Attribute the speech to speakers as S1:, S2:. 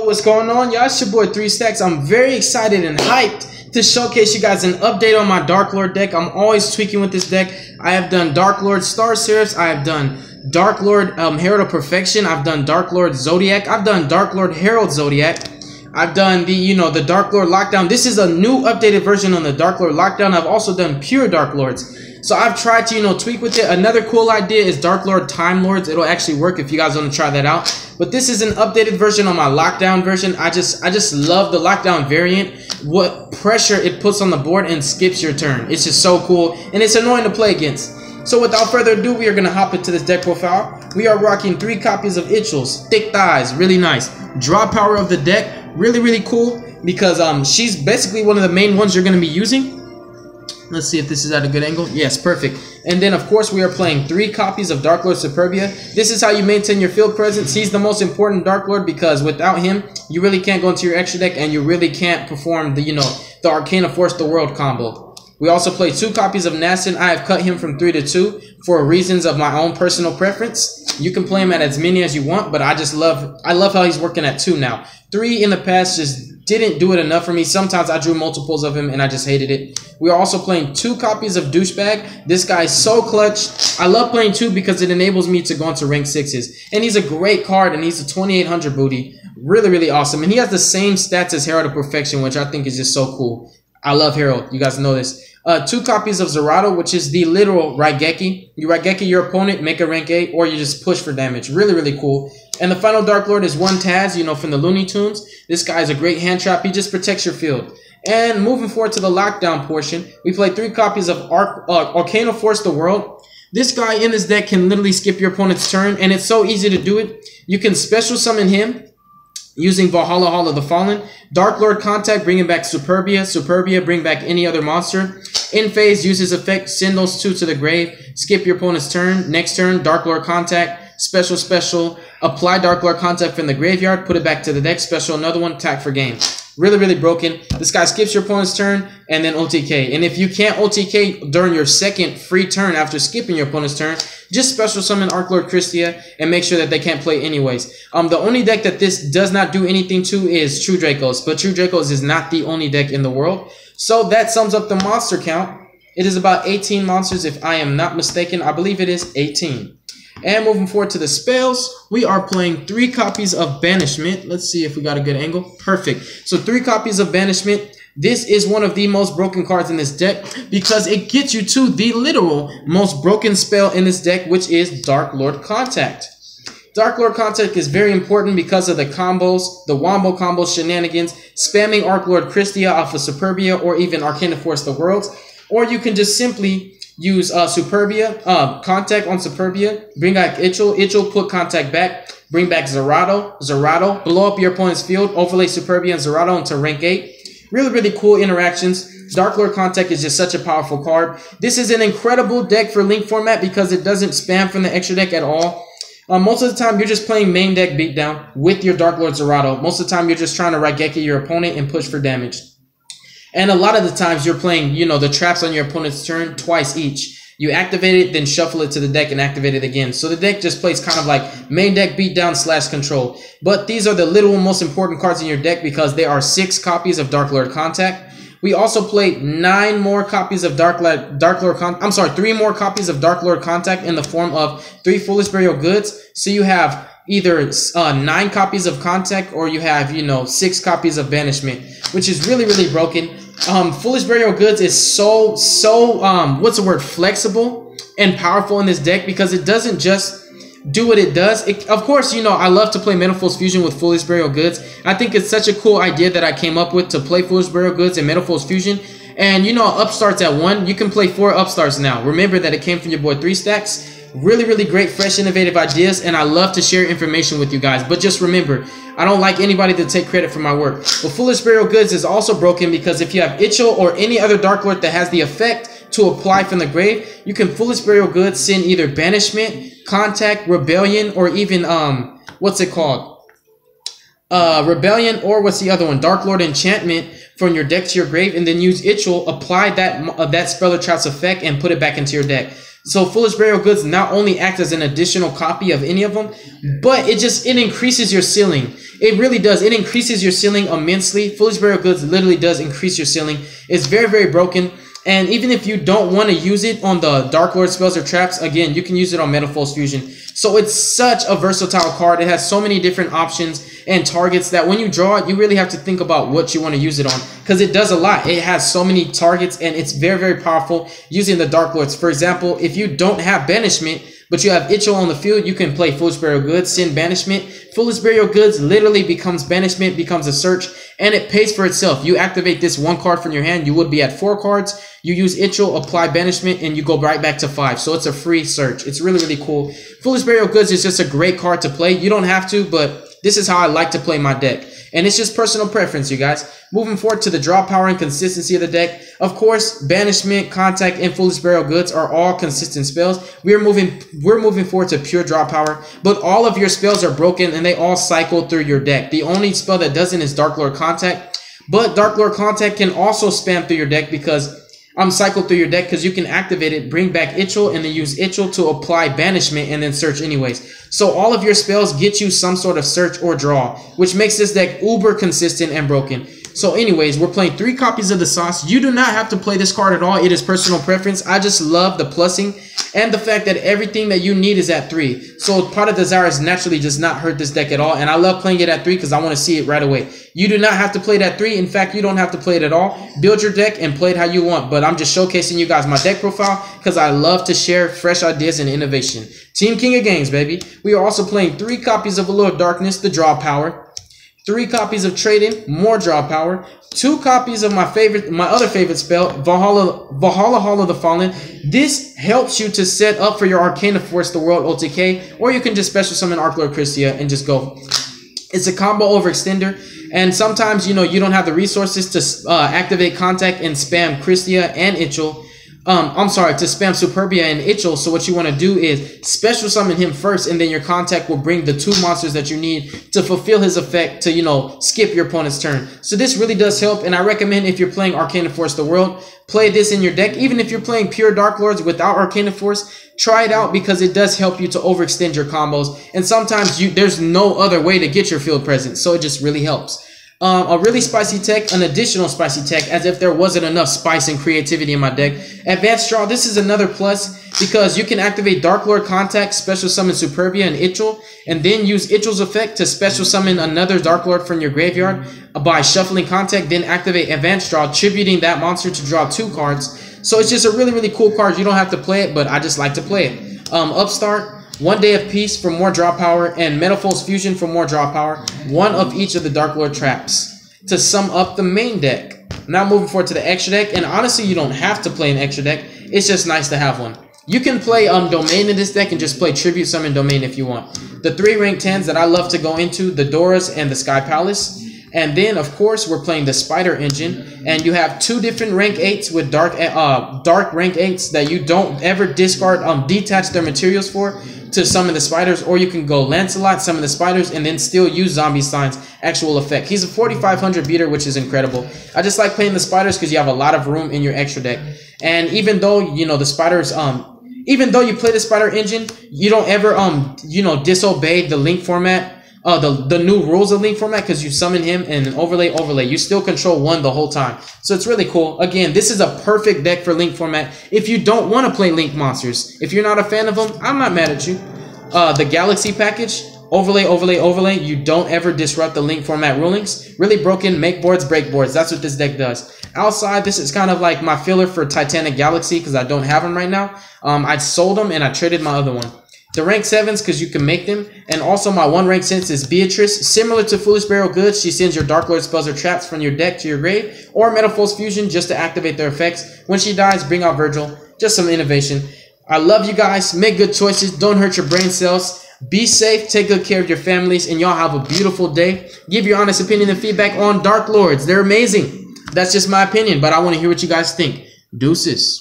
S1: What's going on, y'all? It's your boy 3 Stacks. I'm very excited and hyped to showcase you guys an update on my Darklord deck. I'm always tweaking with this deck. I have done Darklord Star Seraphs. I have done Darklord Herald of Perfection. I've done Darklord Zodiac. I've done Darklord Herald Zodiac. I've done the Darklord Lockdown. This is a new updated version on the Darklord Lockdown. I've also done pure Darklords. So I've tried to, tweak with it. Another cool idea is Darklord Time Lords. It'll actually work if you guys want to try that out. But this is an updated version on my Lockdown version. I just love the Lockdown variant. What pressure it puts on the board and skips your turn. It's just so cool. And it's annoying to play against. So without further ado, we are going to hop into this deck profile. We are rocking 3 copies of Yugioh. Thick thighs. Really nice. Draw power of the deck. Really cool. Because she's basically one of the main ones you're going to be using. Let's see if this is at a good angle. Yes, perfect. And then, of course, we are playing 3 copies of Darklord Superbia. This is how you maintain your field presence. He's the most important Darklord because without him, you really can't go into your extra deck and you really can't perform the, the Arcana Force the World combo. We also play 2 copies of Nastin. I have cut him from 3 to 2 for reasons of my own personal preference. You can play him at as many as you want, but I love how he's working at 2 now. 3 in the past just didn't do it enough for me. Sometimes I drew multiples of him and I just hated it. We are also playing 2 copies of Douchebag. This guy is so clutch. I love playing 2 because it enables me to go into rank 6s. And he's a great card and he's a 2800 booty. Really awesome. And he has the same stats as Herald of Perfection, which I think is just so cool. I love Herald. You guys know this. 2 copies of Zerato, which is the literal Raigeki. You Raigeki your opponent, make a rank 8, or you just push for damage. Really cool. And the final Darklord is 1 Taz, from the Looney Tunes. This guy is a great hand trap. He just protects your field. And moving forward to the lockdown portion, we play 3 copies of Arcana Force the World. This guy in this deck can literally skip your opponent's turn, and it's so easy to do it. You can special summon him using Valhalla Hall of the Fallen. Darklord Contact, bringing back Superbia. Superbia, bring back any other monster. In phase, use his effect, send those 2 to the grave. Skip your opponent's turn. Next turn, Darklord Contact. Special. Apply Darklord Contact from the graveyard. Put it back to the deck. Special, another one. Attack for game. Really broken. This guy skips your opponent's turn and then OTK. And if you can't OTK during your second free turn after skipping your opponent's turn, just special summon Archlord Christia and make sure that they can't play anyways. The only deck that this does not do anything to is True Dracos. But True Dracos is not the only deck in the world. So that sums up the monster count. It is about 18 monsters if I am not mistaken. I believe it is 18. And moving forward to the spells, we are playing 3 copies of Banishment. Let's see if we got a good angle. Perfect. So 3 copies of Banishment. This is one of the most broken cards in this deck because it gets you to the literal most broken spell in this deck, which is Darklord Contact. Darklord Contact is very important because of the combos, the Wombo combo shenanigans, spamming Archlord Christia off of Superbia or even Arcana Force the Worlds. Or you can just simply use Superbia, Contact on Superbia, bring back Yugioh, put Contact back, bring back Zerato, blow up your opponent's field, overlay Superbia and Zerato into rank 8. Really cool interactions. Darklord Contact is just such a powerful card. This is an incredible deck for Link format because it doesn't spam from the extra deck at all. Most of the time, you're just playing main deck beatdown with your Darklord Zerato. Most of the time, you're just trying to Raigeki your opponent and push for damage. And a lot of the times you're playing, the traps on your opponent's turn twice each. You activate it, then shuffle it to the deck and activate it again. So the deck just plays kind of like main deck beatdown / control. But these are the literal most important cards in your deck because there are 6 copies of Darklord Contact. We also play 9 more copies of 3 more copies of Darklord Contact in the form of 3 Foolish Burial Goods. So you have either 9 copies of Contact or you have, 6 copies of Banishment, which is really broken. Foolish Burial Goods is so flexible and powerful in this deck because it doesn't just do what it does. Of course, I love to play Metaphors Fusion with Foolish Burial Goods. I think it's such a cool idea that I came up with to play Foolish Burial Goods and Metaphors Fusion. And upstarts at 1. You can play 4 upstarts now. Remember that it came from your boy 3 Stacks. Really great, fresh, innovative ideas, and I love to share information with you guys. But just remember, I don't like anybody to take credit for my work. But Foolish Burial Goods is also broken because if you have Yugioh or any other Darklord that has the effect to apply from the grave, you can Foolish Burial Goods send either Banishment, Contact, Rebellion, or even Rebellion, or what's the other one? Darklord Enchantment from your deck to your grave, and then use Yugioh, apply that spell or trap's effect, and put it back into your deck. So Foolish Burial Goods not only act as an additional copy of any of them, but it increases your ceiling. It really does. It increases your ceiling immensely. Foolish Burial Goods literally does increase your ceiling. It's very, very broken. And even if you don't want to use it on the Darklord spells or traps, again, you can use it on Metalfoes Fusion. So it's such a versatile card. It has so many different options and targets that when you draw it, you really have to think about what you want to use it on, because it does a lot. It has so many targets and it's very, very powerful using the Darklords. For example, if you don't have Banishment, but you have Yugioh on the field, you can play Foolish Burial Goods, send Banishment. Foolish Burial Goods literally becomes Banishment, becomes a search, and it pays for itself. You activate this one card from your hand, you would be at 4 cards. You use Yugioh, apply Banishment, and you go right back to 5. So it's a free search. It's really, really cool. Foolish Burial Goods is just a great card to play. You don't have to, but this is how I like to play my deck. And it's just personal preference, you guys. Moving forward to the draw power and consistency of the deck. Of course, Banishment, Contact, and Foolish Burial Goods are all consistent spells. We're moving forward to pure draw power. But all of your spells are broken and they all cycle through your deck. The only spell that doesn't is Darklord Contact. But Darklord Contact can also spam through your deck because cycle through your deck, because you can activate it, bring back Yugioh, and then use Yugioh to apply Banishment and then search anyways. So all of your spells get you some sort of search or draw, which makes this deck uber consistent and broken. So anyways, we're playing 3 copies of the sauce. You do not have to play this card at all. It is personal preference. I just love the plussing and the fact that everything that you need is at 3. So Pot of Desires naturally does not hurt this deck at all. And I love playing it at 3 because I want to see it right away. You do not have to play it at 3. In fact, you don't have to play it at all. Build your deck and play it how you want. But I'm just showcasing you guys my deck profile because I love to share fresh ideas and innovation. Team King of Games, baby. We are also playing 3 copies of Allure of Darkness, the draw power. 3 copies of Trading, more draw power. 2 copies of my other favorite spell, Valhalla Hall of the Fallen. This helps you to set up for your Arcana Force the World OTK, or you can just special summon Arklord Christia and just go. It's a combo overextender, and sometimes you don't have the resources to activate Contact and spam Christia and Yugioh. To spam Superbia and Yugioh. So what you want to do is special summon him first, and then your Contact will bring the 2 monsters that you need to fulfill his effect to, skip your opponent's turn. So this really does help, and I recommend if you're playing Arcana Force the World, play this in your deck. Even if you're playing pure Darklords without Arcana Force, try it out because it does help you to overextend your combos. And sometimes there's no other way to get your field presence, so it just really helps. A really spicy tech, an additional spicy tech, as if there wasn't enough spice and creativity in my deck. Advanced Draw, this is another plus because you can activate Darklord Contact, special summon Superbia and Yugioh, and then use Yugioh's effect to special summon another Darklord from your graveyard by shuffling Contact, then activate Advanced Draw, tributing that monster to draw 2 cards. So it's just a really, really cool card. You don't have to play it, but I just like to play it. Upstart, 1 Day of Peace for more draw power, and Metalfoes Fusion for more draw power. 1 of each of the Darklord traps to sum up the main deck. Now moving forward to the extra deck, and honestly you don't have to play an extra deck. It's just nice to have one. You can play Domain in this deck and just play Tribute Summon Domain if you want. The 3 rank 10s that I love to go into, the Doras and the Sky Palace. And then, of course, we're playing the Spider Engine, and you have 2 different rank 8s with dark rank 8s that you don't ever discard, detach their materials for to summon the spiders, or you can go Lancelot, summon the spiders, and then still use Zombie Sign's actual effect. He's a 4,500 beater, which is incredible. I just like playing the spiders because you have a lot of room in your extra deck. And even though, the spiders, even though you play the Spider Engine, you don't ever, disobey the Link format. The new rules of Link format, because you summon him and an overlay. You still control 1 the whole time. So it's really cool. Again, this is a perfect deck for Link format. If you don't want to play Link monsters, if you're not a fan of them, I'm not mad at you. The Galaxy package, overlay. You don't ever disrupt the Link format rulings. Really broken, make boards, break boards. That's what this deck does. Outside, this is kind of like my filler for Titanic Galaxy because I don't have them right now. I sold them and I traded my other one. The rank 7s because you can make them, and also my 1 rank sense is Beatrice. Similar to Foolish Burial Goods, she sends your Darklord spells or traps from your deck to your grave, or Metalfoes Fusion just to activate their effects. When she dies, bring out Virgil. Just some innovation. I love you guys. Make good choices. Don't hurt your brain cells. Be safe. Take good care of your families, and y'all have a beautiful day. Give your honest opinion and feedback on Darklords. They're amazing. That's just my opinion, but I want to hear what you guys think. Deuces.